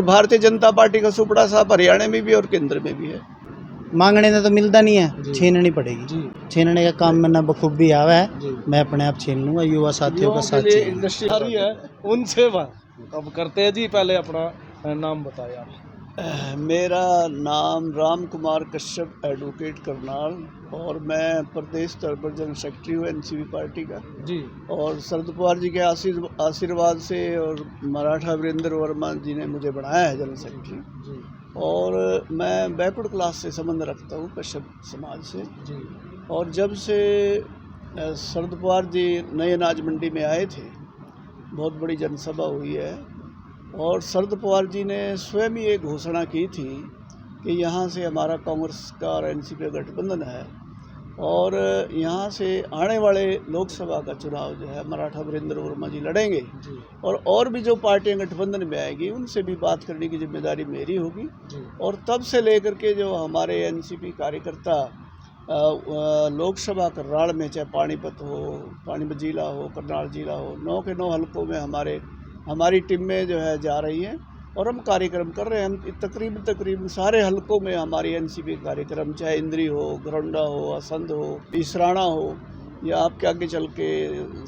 Bharatiya Janata party का सुपड़ा साहब हरियाणा में भी और केंद्र में भी है। मांगने से तो मिलता नहीं है, छीननी पड़ेगी। छीनने का काम में ना बखूबी आवा है, मैं अपने आप छीन लूंगा। युवा साथियों का साथ चाहिए। इंडस्ट्री आ रही है उनसे बात अब करते हैं जी। पहले अपना नाम बताएं आप। मेरा नाम राम कुमार कश्यप, एडवोकेट करनाल, और मैं प्रदेश स्तर पर जनरल सेक्रेटरी हूँ एनसीपी पार्टी का जी। और शरद पवार जी के आशीर्वाद से और मराठा वीरेंद्र वर्मा जी ने मुझे बनाया है जनरल सेक्रेटरी जी। और मैं बैकवर्ड क्लास से संबंध रखता हूँ, कश्यप समाज से। जी। और जब से शरद पवार जी नए अनाज मंडी में आए थे, बहुत बड़ी जनसभा हुई है और शरद पवार जी ने स्वयं ही एक घोषणा की थी कि यहाँ से हमारा कांग्रेस का और एनसीपी का गठबंधन है और यहाँ से आने वाले लोकसभा का चुनाव जो है मराठा वीरेंद्र वर्मा जी लड़ेंगे और भी जो पार्टियां गठबंधन में आएगी उनसे भी बात करने की जिम्मेदारी मेरी होगी। और तब से लेकर के जो हमारे एनसीपी कार्यकर्ता लोकसभा करनाल में, चाहे पानीपत जिला हो, करनाल जिला हो, 9 के 9 हलकों में हमारी टीम में जो है जा रही हैं और हम कार्यक्रम कर रहे हैं। हम तकरीबन सारे हलकों में हमारी एनसीपी कार्यक्रम, चाहे इंद्री हो, घरौंडा हो, असंध हो, इसराना हो या आपके आगे चल के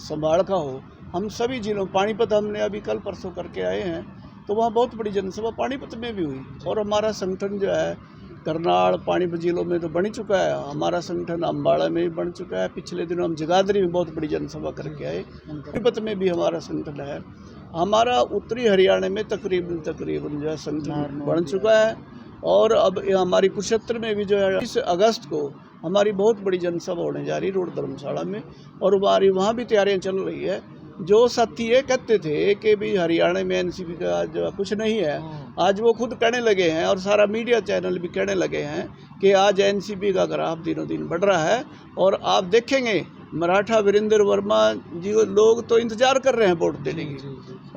संभाड़ का हो, हम सभी जिलों, पानीपत हमने अभी कल परसों करके आए हैं तो वहाँ बहुत बड़ी जनसभा पानीपत में भी हुई। और हमारा संगठन जो है करनाल पानीपत जिलों में तो बन चुका है, हमारा संगठन अम्बाड़ा में भी बन चुका है। पिछले दिनों हम जगाधरी में बहुत बड़ी जनसभा करके आए, पानीपत में भी हमारा संगठन है। हमारा उत्तरी हरियाणा में तकरीबन जो है संगठन बन चुका है और अब हमारी कुरुक्षेत्र में भी जो है 20 अगस्त को हमारी बहुत बड़ी जनसभा होने जा रही रोड धर्मशाला में और हमारी वहाँ भी तैयारियाँ चल रही है। जो साथी ये कहते थे कि भी हरियाणा में एनसीपी का जो कुछ नहीं है, आज वो खुद कहने लगे हैं और सारा मीडिया चैनल भी कहने लगे हैं कि आज एनसीपी का ग्राफ दिनों दिन बढ़ रहा है और आप देखेंगे मराठा वीरेंद्र वर्मा जी को लोग तो इंतजार कर रहे हैं वोट देने की।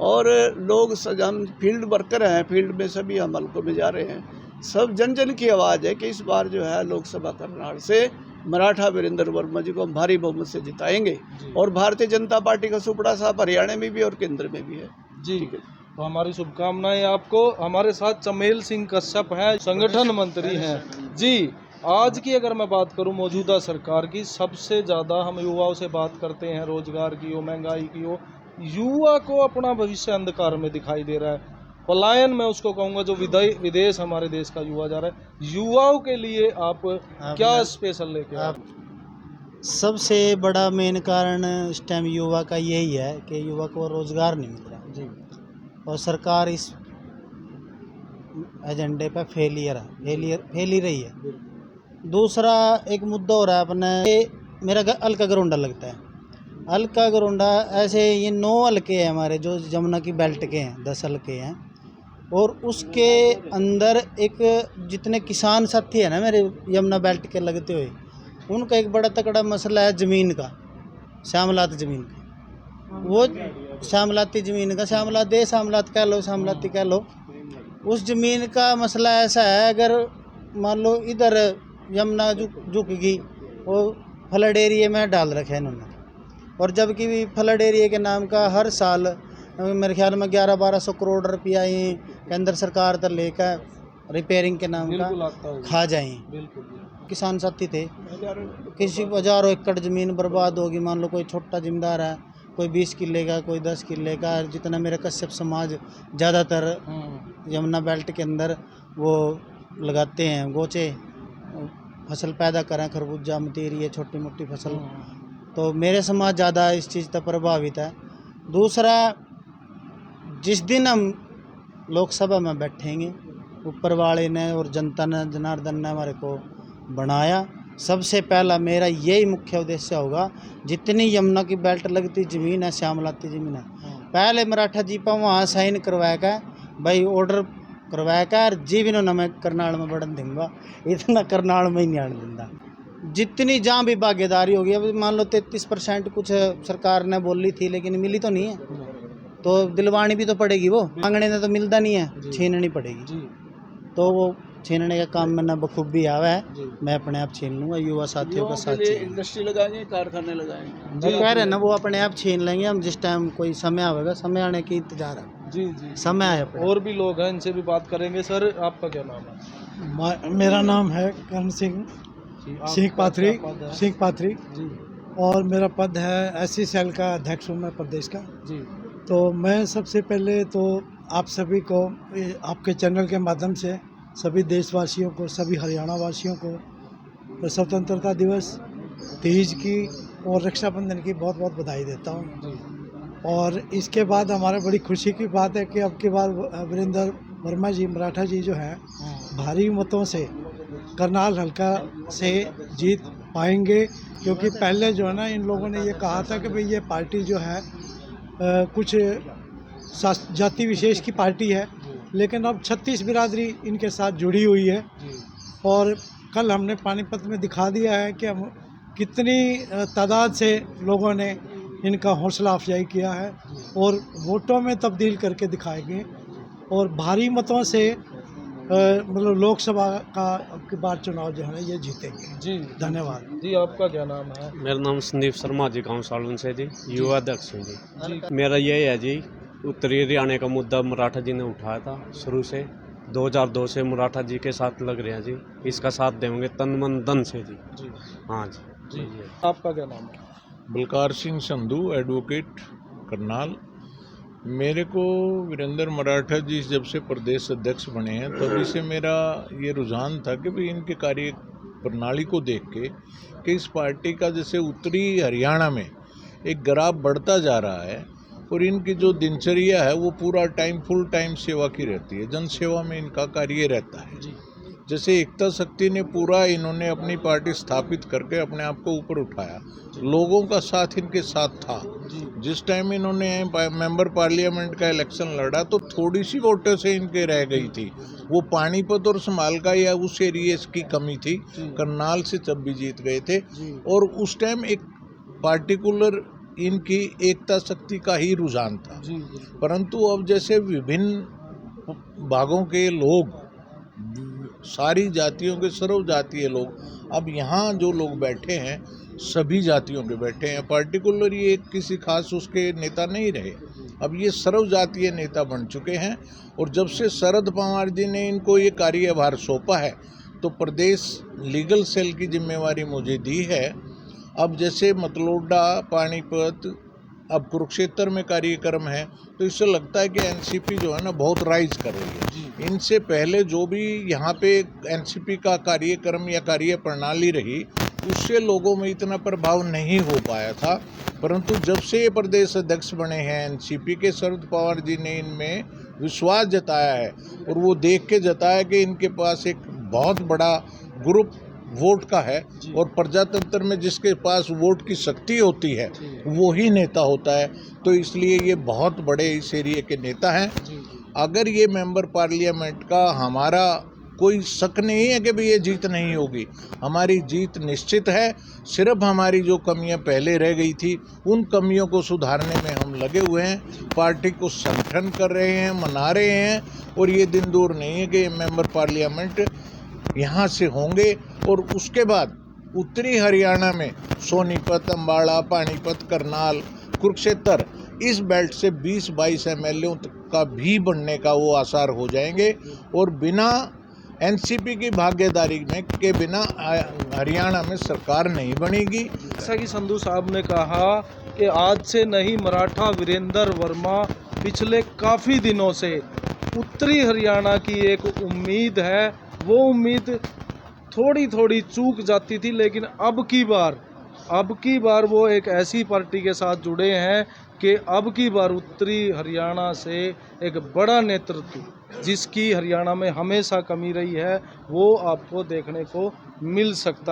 और लोग हम फील्ड वर्कर हैं, फील्ड में सभी हम हलकों में जा रहे हैं। सब जन की आवाज़ है कि इस बार जो है लोकसभा करनाल से मराठा वीरेंद्र वर्मा जी को हम भारी बहुमत से जिताएंगे और भारतीय जनता पार्टी का सुपड़ा साहब हरियाणा में भी और केंद्र में भी है जी। तो हमारी शुभकामनाएं आपको। हमारे साथ चमेल सिंह कश्यप हैं, संगठन मंत्री हैं जी। आज की अगर मैं बात करूं मौजूदा सरकार की, सबसे ज़्यादा हम युवाओं से बात करते हैं, रोजगार की हो, महंगाई की हो। युवा को अपना भविष्य अंधकार में दिखाई दे रहा है। पलायन मैं उसको कहूँगा जो विदेश हमारे देश का युवा जा रहा है। युवाओं के लिए आप क्या स्पेशल लेके आप? सबसे बड़ा मेन कारण इस टाइम युवा का यही है कि युवा को रोजगार नहीं मिल रहा जी और सरकार इस एजेंडे पे फेल ही रही है। दूसरा एक मुद्दा हो रहा है अपने, मेरा हल्का घरौंडा लगता है। हल्का घरौंडा ऐसे ये 9 हल्के हैं हमारे जो जमुना की बेल्ट के हैं, 10 हल्के हैं और उसके अंदर एक जितने किसान साथी है ना मेरे यमुना बेल्ट के लगते हुए, उनका एक बड़ा तगड़ा मसला है ज़मीन का, श्यामलात ज़मीन का। वो श्यामलाती ज़मीन का, श्यामलात कह लो, श्यामलाती कह लो, उस ज़मीन का मसला ऐसा है, अगर मान लो इधर यमुना झुकेगी वो फ्लड एरिया में डाल रखे हैं इन्होंने। और जबकि भी फ्लड एरिया के नाम का हर साल मेरे ख्याल में 1100-1200 करोड़ रुपया ही केंद्र सरकार तक लेकर रिपेयरिंग के नाम का खा जाए। किसान साथी थे, किसी को हज़ारों एकड़ ज़मीन बर्बाद होगी। मान लो कोई छोटा जिम्मेदार है, कोई 20 किले का, कोई 10 किले का, जितना मेरा कश्यप समाज ज़्यादातर यमुना बेल्ट के अंदर वो लगाते हैं गोचे, फसल पैदा करें, खरबूजा, मतीरी, छोटी मोटी फसल। तो मेरे समाज ज़्यादा इस चीज़ तक प्रभावित है। दूसरा, जिस दिन हम लोकसभा में बैठेंगे, ऊपर वाले ने और जनता ने, जनार्दन ने हमारे को बनाया, सबसे पहला मेरा यही मुख्य उद्देश्य होगा, जितनी यमुना की बेल्ट लगती ज़मीन है, श्यामलाती ज़मीन है, पहले मराठा जी पर वहाँ साइन करवाया का भाई, ऑर्डर करवाया का जी भी मैं करनाल में बढ़न दूँगा, इतना करनाल में ही नहीं आने दूँगा। जितनी जहाँ भी भागीदारी होगी, अब मान लो 33% कुछ सरकार ने बोली थी लेकिन मिली तो नहीं है, तो दिलवानी भी तो पड़ेगी। वो मांगने से तो मिलता नहीं है, छीननी पड़ेगी। तो वो छीनने का काम में ना बखूबी आवा है, मैं अपने आप छीन लूँगा। युवा साथियों का साथ चाहिए। इंडस्ट्री लगाएंगे, कारखाने लगाएंगे, जो कह रहे हैं ना वो अपने आप छीन लेंगे हम, जिस टाइम कोई समय आएगा, समय आने की इंतजार है। जी जी। समय आया पड़ा। और भी लोग हैं, इनसे भी बात करेंगे। सर, आपका क्या नाम है? मेरा नाम है करण सिंह जी, आपका सिंह पाथरी क्या पद है? सिंह पाथरी जी और मेरा पद है SC सेल का अध्यक्ष हूँ मैं प्रदेश का। जी तो मैं सबसे पहले तो आप सभी को आपके चैनल के माध्यम से सभी देशवासियों को, सभी हरियाणा वासियों को स्वतंत्रता दिवस, तीज की और रक्षाबंधन की बहुत बहुत बधाई देता हूँ। जी और इसके बाद हमारे बड़ी खुशी की बात है कि अब की बार वीरेंद्र वर्मा जी, मराठा जी जो हैं, भारी मतों से करनाल हल्का से जीत पाएंगे। क्योंकि पहले जो है ना, इन लोगों ने ये कहा था कि भाई ये पार्टी जो है कुछ जाति विशेष की पार्टी है, लेकिन अब 36 बिरादरी इनके साथ जुड़ी हुई है। जी और कल हमने पानीपत में दिखा दिया है कि हम कितनी तादाद से लोगों ने इनका हौसला अफजाई किया है और वोटों में तब्दील करके दिखाएंगे और भारी मतों से मतलब लोकसभा का अब की बार चुनाव जो है ना ये जीतेंगे। जी धन्यवाद। जी। आपका क्या नाम है? मेरा नाम संदीप शर्मा जी, गाँव सालवन से जी, युवा अध्यक्ष हूँ जी। जी मेरा यही है जी, उत्तरी हरियाणा का मुद्दा मराठा जी ने उठाया था शुरू से। 2002 से मराठा जी के साथ लग रहे हैं जी, इसका साथ देंगे तन मन धन से जी। जी हाँ जी जी। आपका क्या नाम है? बलकार सिंह संधू, एडवोकेट, करनाल। मेरे को वीरेंद्र मराठा जी जब से प्रदेश अध्यक्ष बने हैं तभी से मेरा ये रुझान था कि भाई इनके कार्य प्रणाली को देख के कि इस पार्टी का जैसे उत्तरी हरियाणा में एक ग्राफ बढ़ता जा रहा है और इनकी जो दिनचर्या है वो पूरा टाइम फुल टाइम सेवा की रहती है, जन सेवा में इनका कार्य रहता है। जी जैसे एकता शक्ति ने पूरा इन्होंने अपनी पार्टी स्थापित करके अपने आप को ऊपर उठाया, लोगों का साथ इनके साथ था। जिस टाइम इन्होंने मेंबर पार्लियामेंट का इलेक्शन लड़ा तो थोड़ी सी वोटों से इनके रह गई थी, वो पानीपत और समालका या उस एरिया की कमी थी। करनाल से जब भी जीत गए थे और उस टाइम एक पार्टिकुलर इनकी एकता शक्ति का ही रुझान था। परंतु अब जैसे विभिन्न भागों के लोग, सारी जातियों के सर्व जातीय लोग अब यहाँ जो लोग बैठे हैं सभी जातियों के बैठे हैं, पार्टिकुलर ये किसी खास उसके नेता नहीं रहे, अब ये सर्व जातीय नेता बन चुके हैं। और जब से शरद पवार जी ने इनको ये कार्यभार सौंपा है तो प्रदेश लीगल सेल की जिम्मेवारी मुझे दी है। अब जैसे मतलोडा, पानीपत, अब कुरुक्षेत्र में कार्यक्रम है तो इससे लगता है कि एनसीपी जो है ना बहुत राइज कर रही है। इनसे पहले जो भी यहाँ पे एनसीपी का कार्यक्रम या कार्य प्रणाली रही उससे लोगों में इतना प्रभाव नहीं हो पाया था, परंतु जब से ये प्रदेश अध्यक्ष बने हैं एनसीपी के, शरद पवार जी ने इनमें विश्वास जताया है और वो देख के जताया कि इनके पास एक बहुत बड़ा ग्रुप वोट का है और प्रजातंत्र में जिसके पास वोट की शक्ति होती है वो ही नेता होता है, तो इसलिए ये बहुत बड़े इस एरिया के नेता हैं। अगर ये मेंबर पार्लियामेंट का हमारा कोई शक नहीं है कि भाई ये जीत नहीं होगी, हमारी जीत निश्चित है। सिर्फ हमारी जो कमियां पहले रह गई थी उन कमियों को सुधारने में हम लगे हुए हैं, पार्टी को संगठन कर रहे हैं, मना रहे हैं और ये दिन दूर नहीं है कि मेंबर पार्लियामेंट यहाँ से होंगे। और उसके बाद उत्तरी हरियाणा में सोनीपत, अम्बाड़ा, पानीपत, करनाल, कुरुक्षेत्र, इस बेल्ट से 20-22 MLA का भी बनने का वो आसार हो जाएंगे और बिना एनसीपी की भागीदारी में के बिना हरियाणा में सरकार नहीं बनेगी। जैसा कि संधू साहब ने कहा कि आज से नहीं, मराठा वीरेंद्र वर्मा पिछले काफ़ी दिनों से उत्तरी हरियाणा की एक उम्मीद है, वो उम्मीद थोड़ी थोड़ी चूक जाती थी, लेकिन अब की बार वो एक ऐसी पार्टी के साथ जुड़े हैं कि अब की बार उत्तरी हरियाणा से एक बड़ा नेतृत्व, जिसकी हरियाणा में हमेशा कमी रही है, वो आपको देखने को मिल सकता है।